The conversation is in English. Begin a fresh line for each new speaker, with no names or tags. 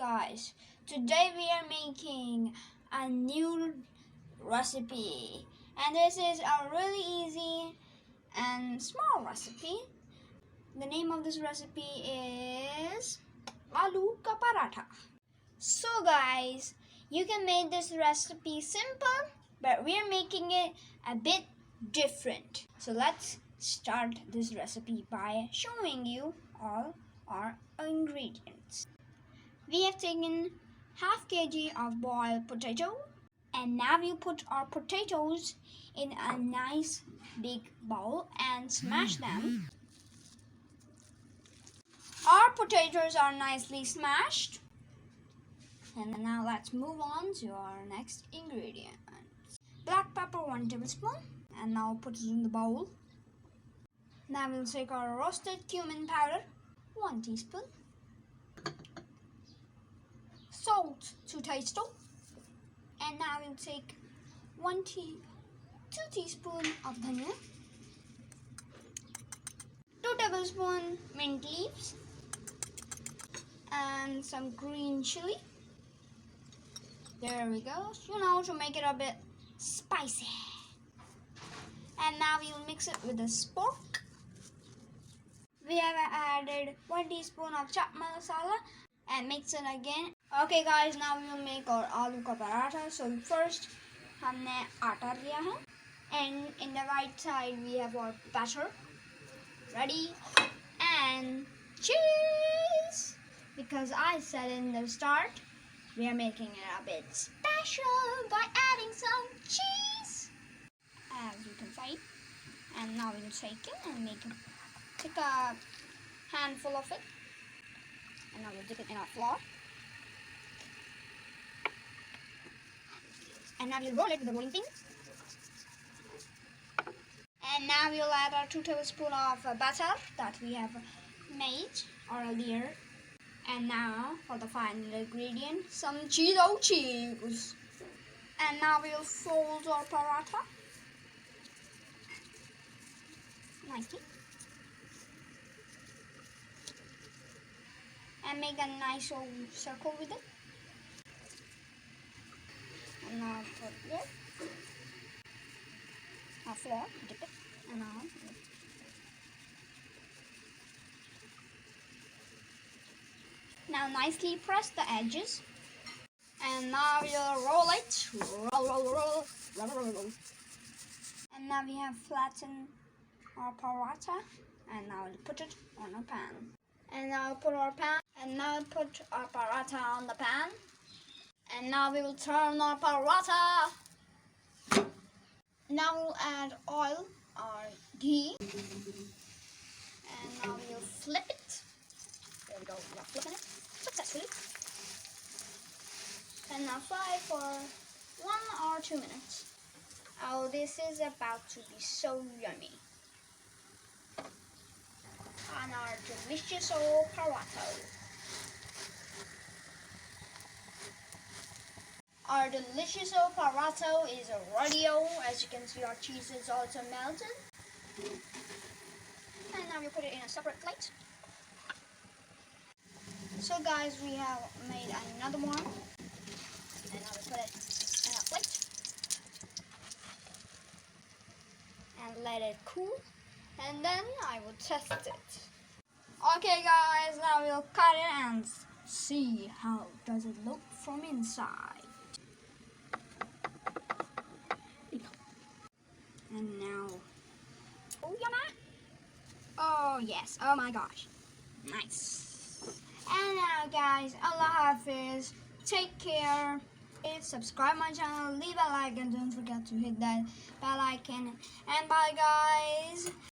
guys, today we are making a new recipe, and this is a really easy and small recipe. The name of this recipe is Aloo Paratha. So guys, you can make this recipe simple, but we are making it a bit different. So let's start this recipe by showing you all our ingredients. We have taken half kg of boiled potato, and now we put our potatoes in a nice big bowl and smash them. Our potatoes are nicely smashed, and now let's move on to our next ingredient. Black pepper 1 tablespoon, and now put it in the bowl. Now we'll take our roasted cumin powder 1 teaspoon, salt to taste, and now we'll take 2 teaspoons of dhania, 2 tablespoons mint leaves, and some green chili. There we go, to make it a bit spicy. And now we'll mix it with the spork. We have added 1 teaspoon of chaat masala and mix it again. Okay guys, now we will make our aloo ka paratha. So first, हमने आटा लिया है, and in the right side we have our batter ready, and cheese. Because I said in the start, we are making it a bit special by adding some cheese, as you can see. And now we'll take it and take a handful of it, and now we'll dip it in our flour. And now we'll roll it with a rolling pin. And now we'll add our 2 tablespoons of butter that we have made earlier. And now for the final ingredient, some cheese. And now we'll fold our paratha nicely. And make a nice old circle with it. And now put it, our flour, dip it, and now nicely press the edges. And now we'll roll it, roll. And now we have flattened our paratha, and now we'll put it on a pan. And now put our paratha on the pan. And now we will turn our paratha. Now we'll add oil or ghee. And now we'll flip it. There we go, we are flipping it successfully. And now fry for 1 or 2 minutes. Oh, this is about to be so yummy. And our delicious old paratha. Our delicious old paratha is ready. As you can see, our cheese is also melted. And now we put it in a separate plate. So guys, we have made another one. And now we put it in a plate. And let it cool. And then I will test it. Okay guys, now we'll cut it and see how does it look from inside. And now, oh yummy! Oh yes, oh my gosh, nice. And now guys, Allah Hafiz, take care. Subscribe my channel, leave a like, and don't forget to hit that bell icon. And bye guys.